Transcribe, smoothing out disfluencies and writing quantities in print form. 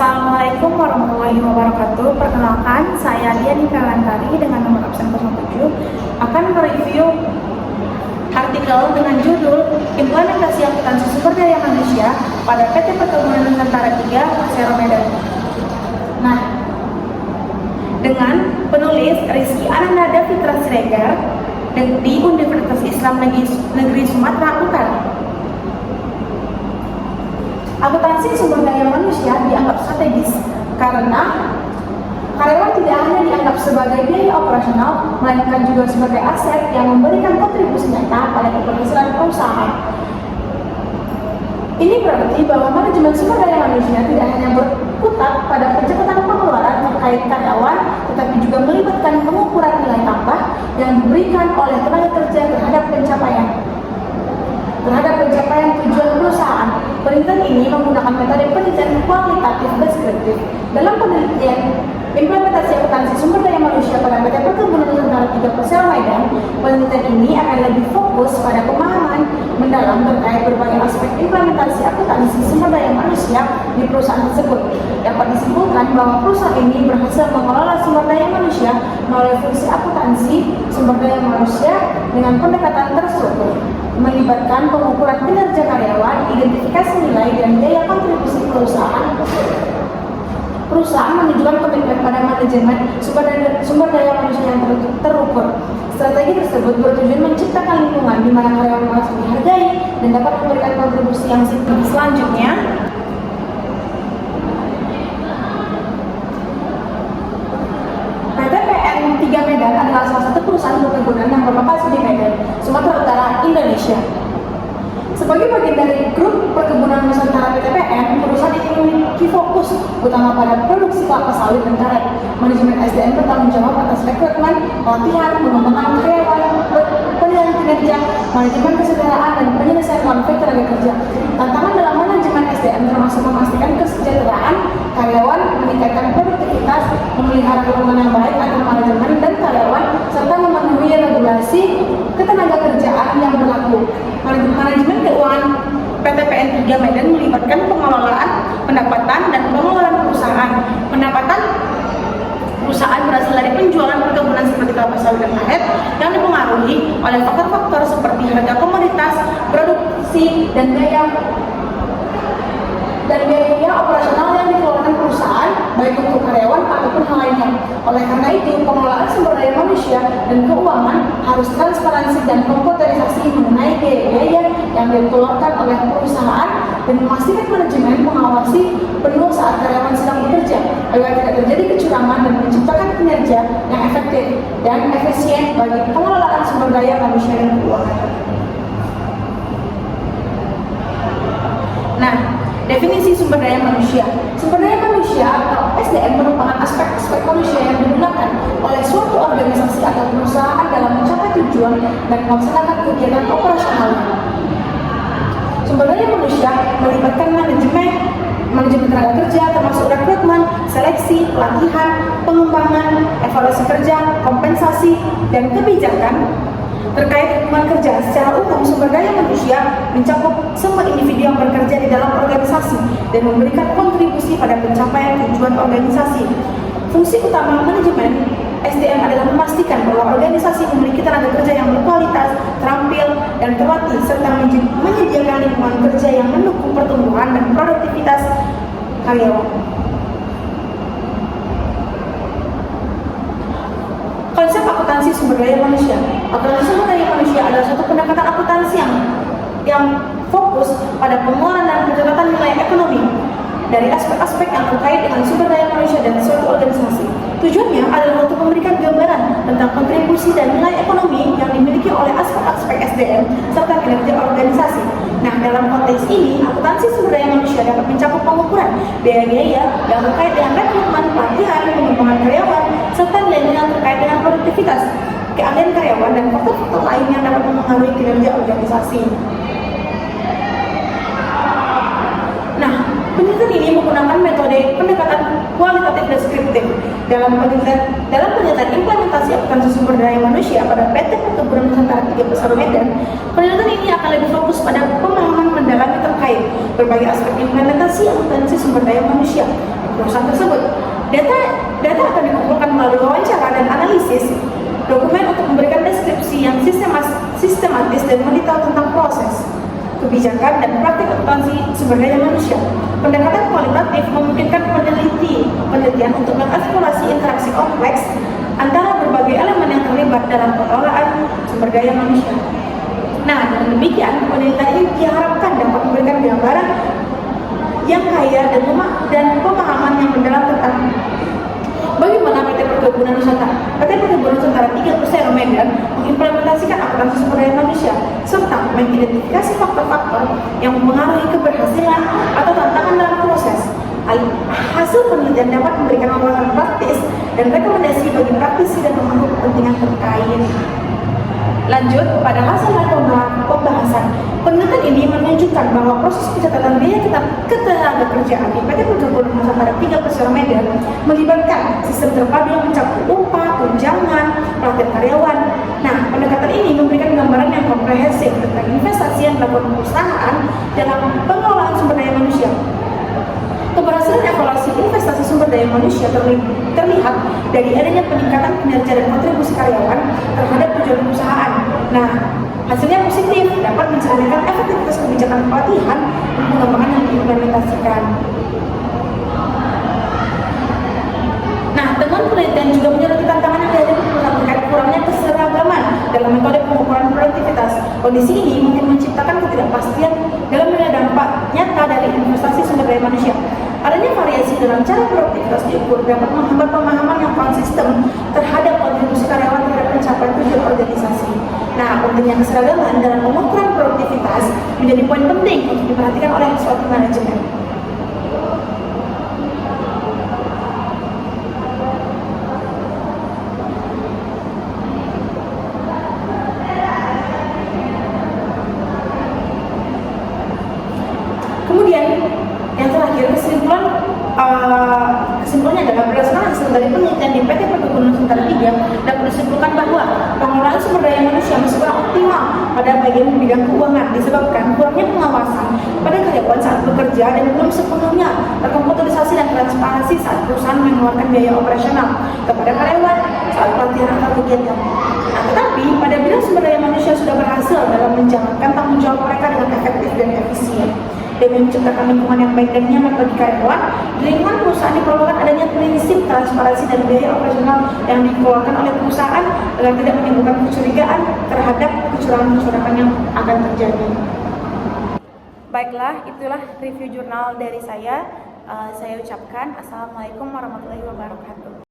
Assalamualaikum warahmatullahi wabarakatuh. Perkenalkan, saya Diani Kalantari dengan nomor absen 07 akan mereview artikel dengan judul Implementasi Akuntansi Sumber Daya Manusia pada PT Perkebunan Nusantara 3, Persero Medan. Nah, dengan penulis Rizky Ananda Fitra Siregar di Universitas Islam Negeri Sumatera Utara. Akuntansi sumber daya manusia dianggap strategis karena karyawan tidak hanya dianggap sebagai biaya operasional, melainkan juga sebagai aset yang memberikan kontribusi nyata pada keberhasilan perusahaan. Ini berarti bahwa manajemen sumber daya manusia tidak hanya berkutat pada pencatatan pengeluaran terkait karyawan, tetapi juga melibatkan pengukuran nilai tambah yang diberikan oleh tenaga kerja terhadap pencapaian tujuan perusahaan. Penelitian ini menggunakan metode penelitian kualitatif deskriptif. Dalam penelitian implementasi akuntansi sumber daya manusia pada PT Perkebunan Nusantara 3 Persero Medan, penelitian ini akan lebih fokus pada pemahaman mendalam terkait berbagai aspek implementasi akuntansi sumber daya manusia di perusahaan tersebut. Dapat disimpulkan bahwa perusahaan ini berhasil mengelola sumber daya manusia melalui fungsi akuntansi sumber daya manusia dengan pendekatan terstruktur, melibatkan pengukuran kinerja karyawan, identifikasi nilai dan biaya kontribusi perusahaan. Perusahaan menunjukkan komitmen pada manajemen sumber daya manusia yang terukur. Strategi tersebut bertujuan menciptakan lingkungan di mana karyawan merasa dihargai dan dapat memberikan kontribusi yang signifikan. Selanjutnya, PT PN 3 Medan adalah salah satu perusahaan perkebunan yang berlokasi di Medan, Sumatera Utara, Indonesia. Sebagai bagian dari grup perkebunan Nusantara PT PN, perusahaan ini memiliki fokus utama pada produksi kelapa sawit dan karet. Manajemen SDM bertanggung jawab atas rekrutmen, pelatihan, pengembangan karyawan, penilaian kinerja, manajemen kesejahteraan, dan penyelesaian konflik tenaga kerja. Tantangan dalam manajemen SDM termasuk memastikan kesejahteraan karyawan, meningkatkan produktivitas, memelihara hubungan yang baik antara manajemen dan karyawan, serta memenuhi regulasi ketenaga kerjaan yang berlaku. Manajemen keuangan PT PN 3 Medan melibatkan pengelolaan pendapatan dan pengelolaan perusahaan. Pendapatan perusahaan berasal dari penjualan perkebunan seperti kelapa sawit dan karet yang dipengaruhi oleh faktor-faktor seperti harga komoditas, produksi, dan biaya operasional yang dikeluarkan perusahaan, baik untuk karyawan ataupun hal lainnya. Oleh karena itu, pengelolaan sumber daya manusia dan keuangan harus transparansi dan komputerisasi mengenai biaya-biaya yang dikeluarkan oleh perusahaan dan memastikan manajemen mengawasi penuh saat karyawan sedang bekerja agar tidak terjadi kecurangan dan menciptakan kinerja yang efektif dan efisien bagi pengelolaan sumber daya manusia dan keuangan. Nah, definisi sumber daya manusia. Sumber daya manusia atau SDM merupakan aspek-aspek manusia yang digunakan oleh suatu organisasi atau perusahaan dalam mencapai tujuan dan melaksanakan kegiatan operasionalnya. Sumber daya manusia melibatkan manajemen tenaga kerja termasuk rekrutmen, seleksi, pelatihan, pengembangan, evaluasi kerja, kompensasi, dan kebijakan. Terkait hubungan kerja, secara umum sumber daya manusia mencakup semua individu yang bekerja di dalam organisasi dan memberikan kontribusi pada pencapaian tujuan organisasi. Fungsi utama manajemen SDM adalah memastikan bahwa organisasi memiliki tenaga kerja yang berkualitas, terampil, dan terlatih, serta menyediakan lingkungan kerja yang mendukung pertumbuhan dan produktivitas karyawan. Konsep akuntansi sumber daya manusia. Akuntansi sumber daya manusia adalah suatu pendekatan akuntansi yang fokus pada pengelolaan dan pencatatan nilai ekonomi dari aspek-aspek yang terkait dengan sumber daya manusia dan suatu organisasi. Tujuannya adalah untuk memberikan gambaran tentang kontribusi dan nilai ekonomi yang dimiliki oleh aspek-aspek SDM serta kinerja organisasi. Nah, dalam konteks ini, akuntansi sumber daya manusia dapat mencakup pengukuran biaya-biaya yang terkait dengan rekrutmen, pelatihan, pengembangan karyawan, serta nilai-nilai yang terkait dengan produktivitas, keahlian karyawan, dan faktor-faktor lain yang dapat mempengaruhi kinerja organisasi. Nah, penelitian ini menggunakan metode pendekatan kualitatif deskriptif. Dalam penelitian implementasi akuntansi sumber daya manusia pada PT Perkebunan Nusantara 3 Persero Medan, penelitian ini akan lebih fokus pada pemahaman mendalam terkait berbagai aspek implementasi akuntansi sumber daya manusia. perusahaan tersebut. Data akan dikumpulkan melalui wawancara dan analisis dokumen untuk memberikan deskripsi yang sistematis dan mendetail tentang proses, kebijakan, dan praktik akuntansi sumber daya manusia. Pendekatan kualitatif memungkinkan penelitian untuk mengeksplorasi interaksi kompleks antara berbagai elemen yang terlibat dalam pengelolaan sumber daya manusia. Nah, dengan demikian, penelitian ini diharapkan dapat memberikan gambaran yang kaya dan pemahaman yang mendalam tentang bagaimana PT Perkebunan Nusantara 3 Persero Medan mengimplementasikan akuntansi sumber daya manusia serta mengidentifikasi faktor-faktor yang mempengaruhi keberhasilan atau tantangan dalam proses. Hasil penelitian dapat memberikan wawasan praktis dan rekomendasi bagi praktisi dan pemangku kepentingan terkait. Lanjut pada hasil pembahasan, penelitian ini menunjukkan bahwa proses pencatatan biaya ketenagakerjaan di PT Perkebunan Nusantara 3 Persero Medan melibatkan sistem terpadu yang mencakup upah, tunjangan, pelatihan karyawan. Nah, pendekatan ini memberikan gambaran yang komprehensif tentang investasi yang dilakukan perusahaan dalam pengelolaan sumber daya manusia. Keberhasilan evaluasi investasi sumber daya manusia terlihat dari adanya peningkatan kinerja dan kontribusi karyawan terhadap tujuan perusahaan. Nah, hasilnya positif, dapat mencerminkan efektivitas kebijakan pelatihan dan pengembangan yang diimplementasikan. Nah, temuan penelitian juga menyoroti tantangan yang dihadapi perusahaan terkait kurangnya keseragaman dalam metode pengukuran produktivitas. Kondisi ini mungkin menciptakan ketidakpastian dalam menilai dampak nyata dari investasi sumber daya manusia. Adanya variasi dalam cara produktivitas diukur dapat menghambat pemahaman yang konsisten terhadap kontribusi karyawan terhadap pencapaian tujuan organisasi. Nah, pentingnya keseragaman dalam pengukuran produktivitas menjadi poin penting untuk diperhatikan oleh suatu manajemen. Kemudian yang terakhir, kesimpulannya adalah berdasarkan hasil dari penelitian di PT Perkebunan Nusantara 3 dapat disimpulkan bahwa pengelolaan sumber daya manusia masih kurang optimal pada bagian bidang keuangan disebabkan kurangnya pengawasan pada karyawan saat bekerja dan belum sepenuhnya terkomputerisasi dan transparansi saat perusahaan mengeluarkan biaya operasional kepada karyawan saat pelatihan atau kegiatan. Nah, tetapi pada bidang sumber daya manusia sudah berhasil dalam menjalankan tanggung jawab mereka dengan efektif dan efisien. Demi menciptakan lingkungan yang baik dan nyaman bagi karyawan, di lingkungan perusahaan diperlukan adanya prinsip transparansi dan biaya operasional yang dikeluarkan oleh perusahaan agar tidak menimbulkan kecurigaan terhadap kecurangan-kecurangan yang akan terjadi. Baiklah, itulah review jurnal dari saya. Saya ucapkan Assalamualaikum warahmatullahi wabarakatuh.